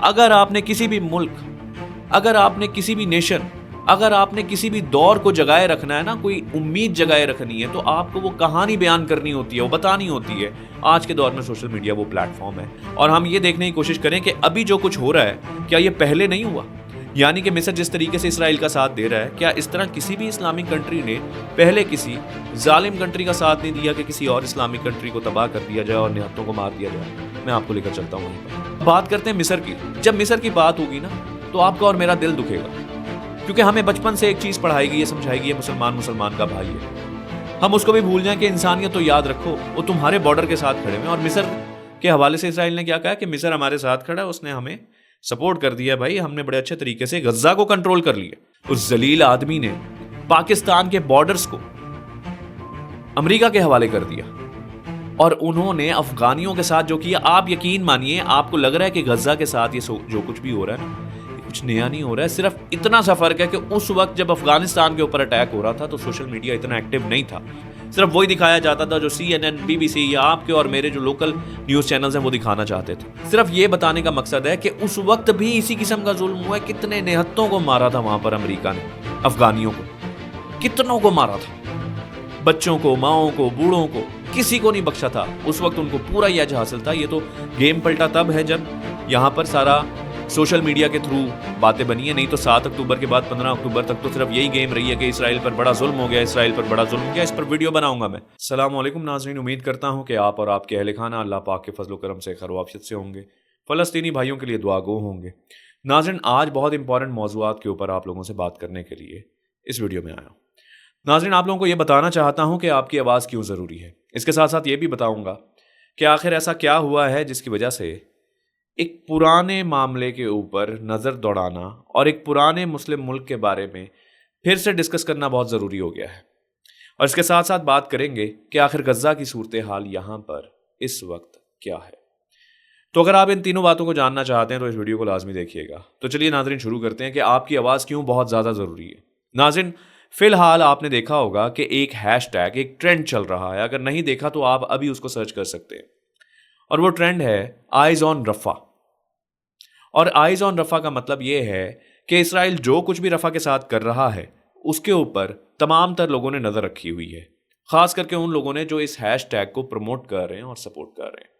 اگر آپ نے کسی بھی ملک، اگر آپ نے کسی بھی نیشن، اگر آپ نے کسی بھی دور کو جگائے رکھنا ہے نا، کوئی امید جگائے رکھنی ہے، تو آپ کو وہ کہانی بیان کرنی ہوتی ہے، وہ بتانی ہوتی ہے۔ آج کے دور میں سوشل میڈیا وہ پلیٹ فارم ہے، اور ہم یہ دیکھنے کی کوشش کریں کہ ابھی جو کچھ ہو رہا ہے کیا یہ پہلے نہیں ہوا؟ یعنی کہ مصر جس طریقے سے اسرائیل کا ساتھ دے رہا ہے، کیا اس طرح کسی بھی اسلامک کنٹری نے پہلے کسی ظالم کنٹری کا ساتھ نہیں دیا کہ کسی اور اسلامک کنٹری کو تباہ کر دیا جائے اور نہتوں کو مار دیا جائے؟ میں آپ کو لے کر چلتا ہوں وہیں پر۔ بات کرتے ہیں مصر کی۔ جب مصر کی بات ہوگی نا تو آپ کا اور میرا دل دکھے گا، کیونکہ ہمیں بچپن سے ایک چیز پڑھائی گئی ہے، سمجھائی گئی ہے، مسلمان کا بھائی ہے۔ ہم اس کو بھی بھول جائیں کہ انسانیت تو یاد رکھو، وہ تمہارے بارڈر کے ساتھ کھڑے ہیں۔ اور مصر کے حوالے سے اسرائیل نے کیا کہا کہ مصر ہمارے ساتھ کھڑا ہے، اس نے ہمیں سپورٹ کر دیا بھائی، ہم نے بڑے اچھے طریقے سے غزہ کو کنٹرول کر لیا۔ اس ذلیل آدمی نے پاکستان کے بارڈرز کو امریکہ کے حوالے کر دیا، اور انہوں نے افغانیوں کے ساتھ جو کیا، آپ یقین مانیے آپ کو لگ رہا ہے کہ غزہ کے ساتھ یہ جو کچھ بھی ہو رہا ہے نا، کچھ نیا نہیں ہو رہا ہے۔ صرف اتنا سا فرق ہے کہ اس وقت جب افغانستان کے اوپر اٹیک ہو رہا تھا تو سوشل میڈیا اتنا ایکٹیو نہیں تھا، صرف وہی دکھایا جاتا تھا جو CNN، BBC یا آپ کے اور میرے جو لوکل نیوز چینلز ہیں وہ دکھانا چاہتے تھے۔ صرف یہ بتانے کا مقصد ہے کہ اس وقت بھی اسی قسم کا ظلم ہوا ہے، کتنے نہتوں کو مارا تھا وہاں پر امریکہ نے، افغانیوں کو کتنوں کو مارا تھا، بچوں کو، ماؤں کو، بوڑھوں کو، کسی کو نہیں بخشا تھا۔ اس وقت ان کو پورا یہ اجازت حاصل تھا۔ یہ تو گیم پلٹا تب ہے جب یہاں پر سارا سوشل میڈیا کے تھرو باتیں بنی ہیں، نہیں تو 7 اکتوبر کے بعد 15 اکتوبر تک تو صرف یہی گیم رہی ہے کہ اسرائیل پر بڑا ظلم ہو گیا، اسرائیل پر بڑا ظلم ہو گیا۔ اس پر ویڈیو بناؤں گا میں۔ السلام علیکم ناظرین، امید کرتا ہوں کہ آپ اور آپ کے اہل خانہ اللہ پاک کے فضل و کرم سے خیر و عافیت سے ہوں گے، فلسطینی بھائیوں کے لیے دعا گو ہوں گے۔ ناظرین، آج بہت امپورٹنٹ موضوعات کے اوپر آپ لوگوں سے بات کرنے کے لیے اس ویڈیو میں آیا ہوں۔ ناظرین، آپ لوگوں کو یہ بتانا چاہتا ہوں کہ آپ کی آواز کیوں ضروری ہے۔ اس کے ساتھ ساتھ یہ بھی بتاؤں گا کہ آخر ایسا کیا ہوا ہے جس کی وجہ سے ایک پرانے معاملے کے اوپر نظر دوڑانا اور ایک پرانے مسلم ملک کے بارے میں پھر سے ڈسکس کرنا بہت ضروری ہو گیا ہے۔ اور اس کے ساتھ ساتھ بات کریں گے کہ آخر غزہ کی صورتحال یہاں پر اس وقت کیا ہے۔ تو اگر آپ ان تینوں باتوں کو جاننا چاہتے ہیں تو اس ویڈیو کو لازمی دیکھیے گا۔ تو چلیے ناظرین، شروع کرتے ہیں کہ آپ کی آواز کیوں بہت زیادہ ضروری ہے۔ ناظرین، فی الحال آپ نے دیکھا ہوگا کہ ایک ہیش ٹیگ، ایک ٹرینڈ چل رہا ہے۔ اگر نہیں دیکھا تو آپ ابھی اس کو سرچ کر سکتے ہیں، اور وہ ٹرینڈ ہے آئیز آن رفح۔ اور آئیز آن رفح کا مطلب یہ ہے کہ اسرائیل جو کچھ بھی رفح کے ساتھ کر رہا ہے اس کے اوپر تمام تر لوگوں نے نظر رکھی ہوئی ہے، خاص کر کے ان لوگوں نے جو اس ہیش ٹیگ کو پروموٹ کر رہے ہیں اور سپورٹ کر رہے ہیں۔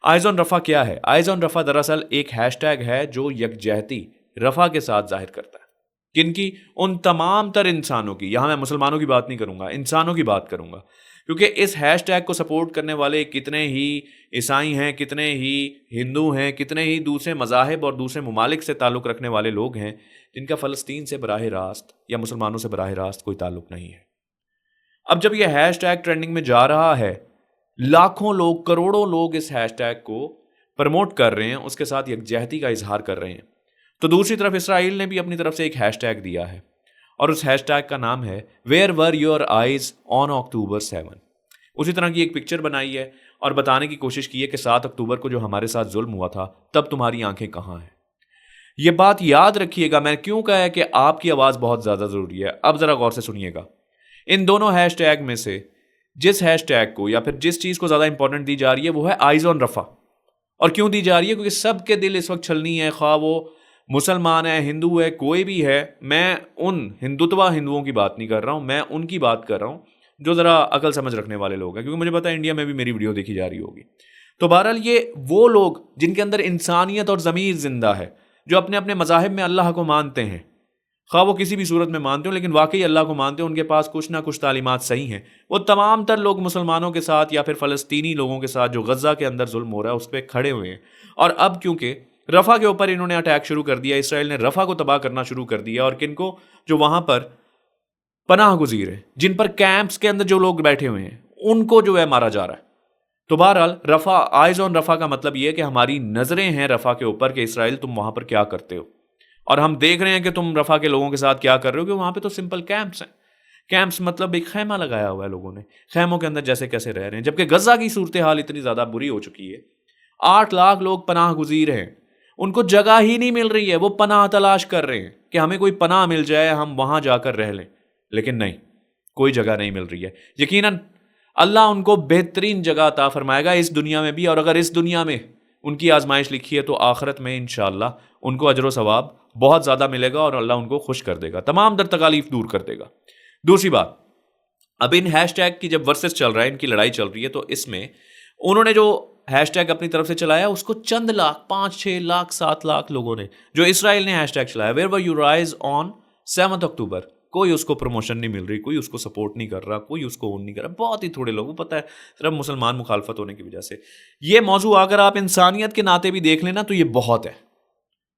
آئیز آن رفح کیا ہے؟ آئیز آن رفح دراصل ایک ہیش ٹیگ ہے جو یکجہتی رفح کے ساتھ ظاہر کرتا ہے۔ کن کی؟ ان تمام تر انسانوں کی۔ یہاں میں مسلمانوں کی بات نہیں کروں گا، انسانوں کی بات کروں گا، کیونکہ اس ہیش ٹیگ کو سپورٹ کرنے والے کتنے ہی عیسائی ہیں، کتنے ہی ہندو ہیں، کتنے ہی دوسرے مذاہب اور دوسرے ممالک سے تعلق رکھنے والے لوگ ہیں جن کا فلسطین سے براہ راست یا مسلمانوں سے براہ راست کوئی تعلق نہیں ہے۔ اب جب یہ ہیش ٹیگ ٹرینڈنگ میں جا رہا ہے، لاکھوں لوگ، کروڑوں لوگ اس ہیش ٹیگ کو پروموٹ کر رہے ہیں، اس کے ساتھ یکجہتی کا اظہار کر رہے ہیں، تو دوسری طرف اسرائیل نے بھی اپنی طرف سے ایک ہیش ٹیگ دیا ہے، اور اس ہیش ٹیگ کا نام ہے where were your eyes on October 7۔ اسی طرح کی ایک پکچر بنائی ہے اور بتانے کی کوشش کی ہے کہ 7 اکتوبر کو جو ہمارے ساتھ ظلم ہوا تھا تب تمہاری آنکھیں کہاں ہیں۔ یہ بات یاد رکھیے گا، میں کیوں کہا ہے کہ آپ کی آواز بہت زیادہ ضروری ہے۔ اب ذرا غور سے سنیے گا، ان دونوں ہیش ٹیگ میں سے جس ہیش ٹیگ کو یا پھر جس چیز کو زیادہ امپورٹنٹ دی جا رہی ہے وہ ہے آئیز آن رفح۔ اور کیوں دی جا رہی ہے؟ کیونکہ سب کے دل اس وقت چھلنی ہے، خواہ وہ مسلمان ہے، ہندو ہے، کوئی بھی ہے۔ میں ان ہندوؤں کی بات نہیں کر رہا ہوں، میں ان کی بات کر رہا ہوں جو ذرا عقل سمجھ رکھنے والے لوگ ہیں، کیونکہ مجھے پتا ہے انڈیا میں بھی میری ویڈیو دیکھی جا رہی ہوگی۔ تو بہرحال یہ وہ لوگ جن کے اندر انسانیت اور ضمیر زندہ ہے، جو اپنے اپنے مذاہب میں اللہ کو مانتے ہیں، خواہ وہ کسی بھی صورت میں مانتے ہوں لیکن واقعی اللہ کو مانتے ہیں، ان کے پاس کچھ نہ کچھ تعلیمات صحیح ہیں، وہ تمام تر لوگ مسلمانوں کے ساتھ یا پھر فلسطینی لوگوں کے ساتھ جو غزہ کے اندر ظلم ہو رہا ہے اس پہ کھڑے ہوئے ہیں۔ اور اب کیونکہ رفح کے اوپر انہوں نے اٹیک شروع کر دیا، اسرائیل نے رفح کو تباہ کرنا شروع کر دیا، اور کن کو؟ جو وہاں پر پناہ گزیر ہیں، جن پر کیمپس کے اندر جو لوگ بیٹھے ہوئے ہیں، ان کو جو ہے مارا جا رہا ہے۔ تو بہرحال رفح، آئیز آن رفح کا مطلب یہ ہے کہ ہماری نظریں ہیں رفح کے اوپر کہ اسرائیل تم وہاں پر کیا کرتے ہو، اور ہم دیکھ رہے ہیں کہ تم رفح کے لوگوں کے ساتھ کیا کر رہے ہو، کہ وہاں پہ تو سمپل کیمپس ہیں۔ کیمپس مطلب ایک خیمہ لگایا ہوا ہے لوگوں نے، خیموں کے اندر جیسے کیسے رہ رہے ہیں، جبکہ غزہ کی صورتحال اتنی زیادہ بری ہو چکی ہے، 8 لاکھ لوگ پناہ گزیر ہیں، ان کو جگہ ہی نہیں مل رہی ہے، وہ پناہ تلاش کر رہے ہیں کہ ہمیں کوئی پناہ مل جائے، ہم وہاں جا کر رہ لیں، لیکن نہیں، کوئی جگہ نہیں مل رہی ہے۔ یقیناً اللہ ان کو بہترین جگہ عطا فرمائے گا اس دنیا میں بھی، اور اگر اس دنیا میں ان کی آزمائش لکھی ہے تو آخرت میں انشاءاللہ ان کو اجر و ثواب بہت زیادہ ملے گا اور اللہ ان کو خوش کر دے گا, تمام در تکالیف دور کر دے گا. دوسری بات, اب ان ہیش ٹیگ کی جب ورسز چل رہا ہے, ان کی لڑائی چل رہی ہے, تو اس میں انہوں نے جو ہیش ٹیگ اپنی طرف سے چلایا اس کو چند لاکھ, 5-6 لاکھ 7 لاکھ لوگوں نے, جو اسرائیل نے ہیش ٹیگ چلایا ویئر ور یو رائز آن 7 اکتوبر, کوئی اس کو پروموشن نہیں مل رہی, کوئی اس کو سپورٹ نہیں کر رہا, کوئی اس کو اون نہیں کر رہا, بہت ہی تھوڑے لوگوں پتہ ہے صرف مسلمان مخالفت ہونے کی وجہ سے. یہ موضوع اگر آپ انسانیت کے ناطے بھی دیکھ لینا تو یہ بہت ہے,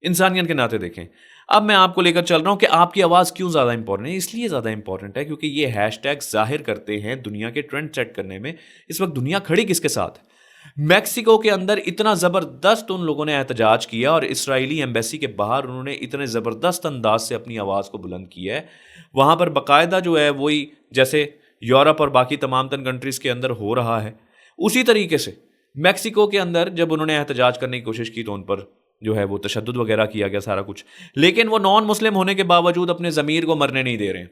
انسانیت کے ناطے دیکھیں. اب میں آپ کو لے کر چل رہا ہوں کہ آپ کی آواز کیوں زیادہ امپورٹنٹ ہے. اس لیے زیادہ امپورٹنٹ ہے کیونکہ یہ ہیش ٹیگ ظاہر کرتے ہیں دنیا کے ٹرینڈ سیٹ کرنے میں. اس وقت دنیا کھڑی کس کے ساتھ ہے؟ میکسیکو کے اندر اتنا زبردست ان لوگوں نے احتجاج کیا اور اسرائیلی ایمبیسی کے باہر انہوں نے اتنے زبردست انداز سے اپنی آواز کو بلند کیا ہے. وہاں پر باقاعدہ جو ہے وہی جیسے یورپ اور باقی تمام تن کنٹریز کے اندر ہو رہا ہے, اسی طریقے سے میکسیکو کے اندر جب انہوں نے احتجاج کرنے کی کوشش کی تو ان پر جو ہے وہ تشدد وغیرہ کیا گیا سارا کچھ, لیکن وہ نان مسلم ہونے کے باوجود اپنے ضمیر کو مرنے نہیں دے رہے ہیں.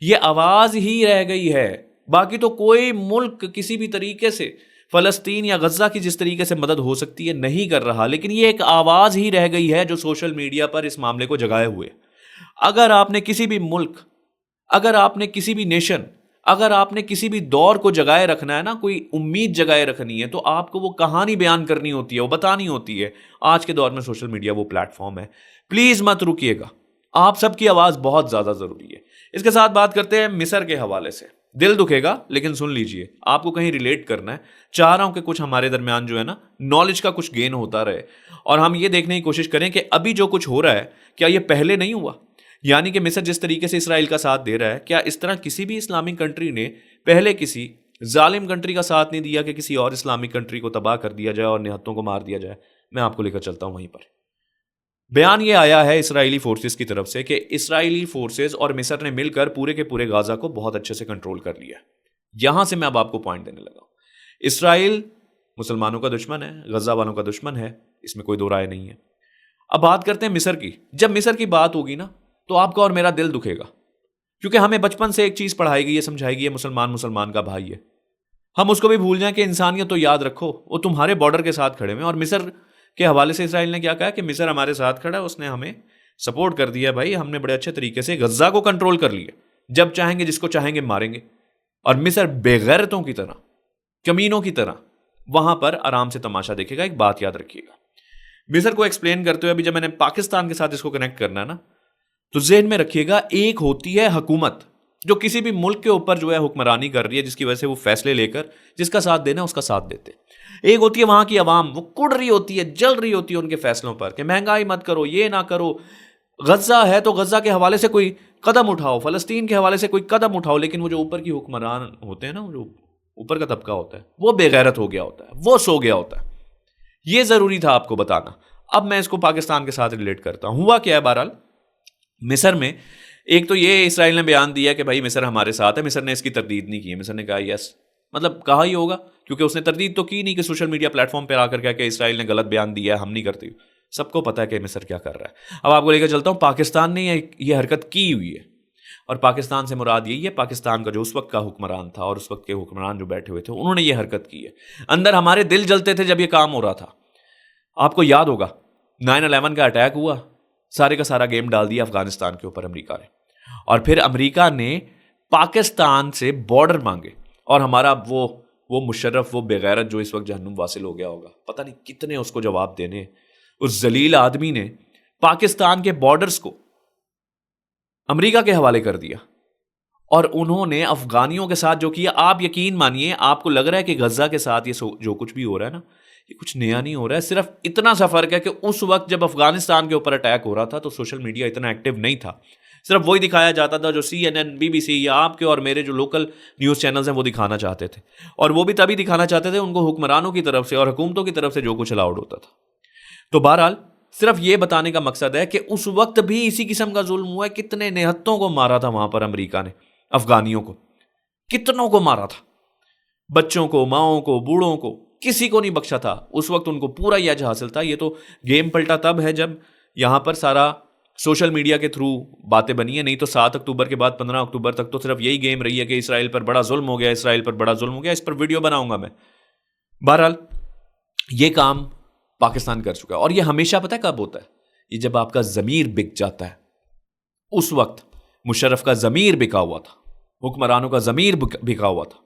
یہ آواز ہی رہ گئی ہے, باقی تو کوئی ملک کسی بھی طریقے سے فلسطین یا غزہ کی جس طریقے سے مدد ہو سکتی ہے نہیں کر رہا, لیکن یہ ایک آواز ہی رہ گئی ہے جو سوشل میڈیا پر اس معاملے کو جگائے ہوئے. اگر آپ نے کسی بھی ملک, اگر آپ نے کسی بھی نیشن, اگر آپ نے کسی بھی دور کو جگائے رکھنا ہے نا, کوئی امید جگائے رکھنی ہے, تو آپ کو وہ کہانی بیان کرنی ہوتی ہے, وہ بتانی ہوتی ہے. آج کے دور میں سوشل میڈیا وہ پلیٹ فارم ہے. پلیز مت رکیے گا, آپ سب کی آواز بہت زیادہ ضروری ہے. اس کے ساتھ بات کرتے ہیں مصر کے حوالے سے. دل دکھے گا لیکن سن لیجئے, آپ کو کہیں ریلیٹ کرنا ہے. چاہ رہا ہوں کہ کچھ ہمارے درمیان جو ہے نا نالج کا کچھ گین ہوتا رہے, اور ہم یہ دیکھنے کی کوشش کریں کہ ابھی جو کچھ ہو رہا ہے کیا یہ پہلے نہیں ہوا. یعنی کہ مصر جس طریقے سے اسرائیل کا ساتھ دے رہا ہے, کیا اس طرح کسی بھی اسلامک کنٹری نے پہلے کسی ظالم کنٹری کا ساتھ نہیں دیا کہ کسی اور اسلامک کنٹری کو تباہ کر دیا جائے اور نہتوں کو مار دیا جائے. میں آپ کو لے کر چلتا ہوں وہیں پر. بیان یہ آیا ہے اسرائیلی فورسز کی طرف سے کہ اسرائیلی فورسز اور مصر نے مل کر پورے کے پورے غازہ کو بہت اچھے سے کنٹرول کر لیا. یہاں سے میں اب آپ کو پوائنٹ دینے لگا ہوں. اسرائیل مسلمانوں کا دشمن ہے, غزہ والوں کا دشمن ہے, اس میں کوئی دو رائے نہیں ہے. اب بات کرتے ہیں مصر کی. جب مصر کی بات ہوگی نا تو آپ کا اور میرا دل دکھے گا, کیونکہ ہمیں بچپن سے ایک چیز پڑھائی گئی ہے, سمجھائی گئی ہے, مسلمان کا بھائی ہے. ہم اس کو بھی بھول جائیں کہ انسانیت تو یاد رکھو, وہ تمہارے بارڈر کے ساتھ کھڑے ہوئے. اور مصر کے حوالے سے اسرائیل نے کیا کہا کہ مصر ہمارے ساتھ کھڑا ہے, اس نے ہمیں سپورٹ کر دیا بھائی, ہم نے بڑے اچھے طریقے سے غزہ کو کنٹرول کر لیا, جب چاہیں گے جس کو چاہیں گے ماریں گے. اور مصر بے غیرتوں کی طرح, کمینوں کی طرح وہاں پر آرام سے تماشا دیکھے گا. ایک بات یاد رکھیے گا, مصر کو ایکسپلین کرتے ہوئے ابھی جب میں نے پاکستان کے ساتھ اس کو کنیکٹ کرنا ہے نا, تو ذہن میں رکھیے گا ایک ہوتی ہے حکومت جو کسی بھی ملک کے اوپر جو ہے حکمرانی کر رہی ہے, جس کی وجہ سے وہ فیصلے لے کر جس کا ساتھ دینا اس کا ساتھ دیتے. ایک ہوتی ہے وہاں کی عوام, وہ کڑ رہی ہوتی ہے, جل رہی ہوتی ہے ان کے فیصلوں پر کہ مہنگائی مت کرو, یہ نہ کرو, غزہ ہے تو غزہ کے حوالے سے کوئی قدم اٹھاؤ, فلسطین کے حوالے سے کوئی قدم اٹھاؤ. لیکن وہ جو اوپر کی حکمران ہوتے ہیں نا, جو اوپر کا طبقہ ہوتا ہے, وہ بے غیرت ہو گیا ہوتا ہے, وہ سو گیا ہوتا ہے. یہ ضروری تھا آپ کو بتانا. اب میں اس کو پاکستان کے ساتھ ریلیٹ کرتا ہوں. ہوا کیا ہے بہرحال مصر میں, ایک تو یہ اسرائیل نے بیان دیا کہ بھائی مصر ہمارے ساتھ ہے. مصر نے اس کی تردید نہیں کی. مصر نے کہا یس, مطلب کہا ہی ہوگا کیونکہ اس نے تردید تو کی نہیں کہ سوشل میڈیا پلیٹ فارم پہ آ کر کہا کہ اسرائیل نے غلط بیان دیا ہے, ہم نہیں کرتے. سب کو پتا ہے کہ مصر کیا کر رہا ہے. اب آپ کو لے کر چلتا ہوں, پاکستان نے یہ حرکت کی ہوئی ہے, اور پاکستان سے مراد یہی ہے پاکستان کا جو اس وقت کا حکمران تھا اور اس وقت کے حکمران جو بیٹھے ہوئے تھے, انہوں نے یہ حرکت کی ہے. اندر ہمارے دل جلتے تھے جب یہ کام ہو رہا تھا. آپ کو یاد ہوگا 9/11 کا اٹیک ہوا, سارے کا سارا گیم ڈال دیا افغانستان کے اوپر امریکہ نے, اور پھر امریکہ نے پاکستان سے بارڈر مانگے, اور ہمارا وہ مشرف, وہ بغیرت جو اس وقت جہنم واصل ہو گیا ہوگا, پتہ نہیں کتنے اس کو جواب دینے. اس ذلیل آدمی نے پاکستان کے بارڈرز کو امریکہ کے حوالے کر دیا, اور انہوں نے افغانیوں کے ساتھ جو کیا, آپ یقین مانیے آپ کو لگ رہا ہے کہ غزہ کے ساتھ یہ جو کچھ بھی ہو رہا ہے نا, یہ کچھ نیا نہیں ہو رہا ہے. صرف اتنا سا فرق ہے کہ اس وقت جب افغانستان کے اوپر اٹیک ہو رہا تھا تو سوشل میڈیا اتنا ایکٹیو نہیں تھا. صرف وہی دکھایا جاتا تھا جو CNN, BBC یا آپ کے اور میرے جو لوکل نیوز چینلز ہیں وہ دکھانا چاہتے تھے, اور وہ بھی تبھی دکھانا چاہتے تھے ان کو حکمرانوں کی طرف سے اور حکومتوں کی طرف سے جو کچھ الاؤڈ ہوتا تھا. تو بہرحال صرف یہ بتانے کا مقصد ہے کہ اس وقت بھی اسی قسم کا ظلم ہوا ہے. کتنے نہتوں کو مارا تھا وہاں پر امریکہ نے, افغانیوں کو کتنوں کو مارا تھا, بچوں کو, ماؤں کو, بوڑھوں کو, کسی کو نہیں بخشا تھا. اس وقت ان کو پورا یہ حاصل تھا. یہ تو گیم پلٹا تب ہے جب یہاں پر سارا سوشل میڈیا کے تھرو باتیں بنی ہیں, نہیں تو 7 اکتوبر کے بعد 15 اکتوبر تک تو صرف یہی گیم رہی ہے کہ اسرائیل پر بڑا ظلم ہو گیا, اسرائیل پر بڑا ظلم ہو گیا. اس پر ویڈیو بناؤں گا میں. بہرحال یہ کام پاکستان کر چکا ہے. اور یہ ہمیشہ پتہ ہے کب ہوتا ہے؟ یہ جب آپ کا ضمیر بک جاتا ہے. اس وقت مشرف کا ضمیر بکا ہوا تھا, حکمرانوں کا ضمیر بکا ہوا تھا,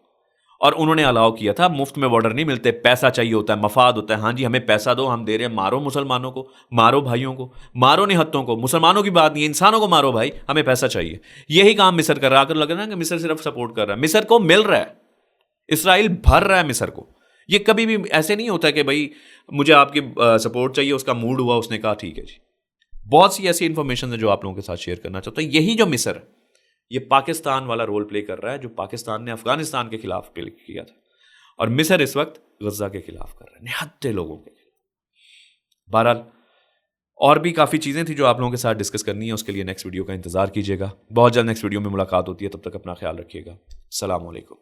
اور انہوں نے الاؤ کیا تھا. مفت میں بارڈر نہیں ملتے, پیسہ چاہیے ہوتا ہے, مفاد ہوتا ہے. ہاں جی ہمیں پیسہ دو, ہم دے رہے ہیں, مارو مسلمانوں کو, مارو بھائیوں کو, مارو نہتوں کو. مسلمانوں کی بات نہیں, انسانوں کو مارو بھائی, ہمیں پیسہ چاہیے. یہی کام مصر کر رہا ہے. لگ رہا ہے کہ مصر صرف سپورٹ کر رہا ہے, مصر کو مل رہا ہے, اسرائیل بھر رہا ہے مصر کو. یہ کبھی بھی ایسے نہیں ہوتا کہ بھائی مجھے آپ کی سپورٹ چاہیے, اس کا موڈ ہوا, اس نے کہا ٹھیک ہے جی. بہت سی ایسی انفارمیشن ہے جو آپ لوگوں کے ساتھ شیئر کرنا چاہتا ہوں. یہی جو مصر ہے یہ پاکستان والا رول پلے کر رہا ہے جو پاکستان نے افغانستان کے خلاف پلے کیا تھا, اور مصر اس وقت غزہ کے خلاف کر رہا ہے, نہتے لوگوں کے خلاف. بہرحال اور بھی کافی چیزیں تھیں جو آپ لوگوں کے ساتھ ڈسکس کرنی ہے, اس کے لیے نیکسٹ ویڈیو کا انتظار کیجیے گا. بہت جلد نیکسٹ ویڈیو میں ملاقات ہوتی ہے, تب تک اپنا خیال رکھیے گا. السلام علیکم.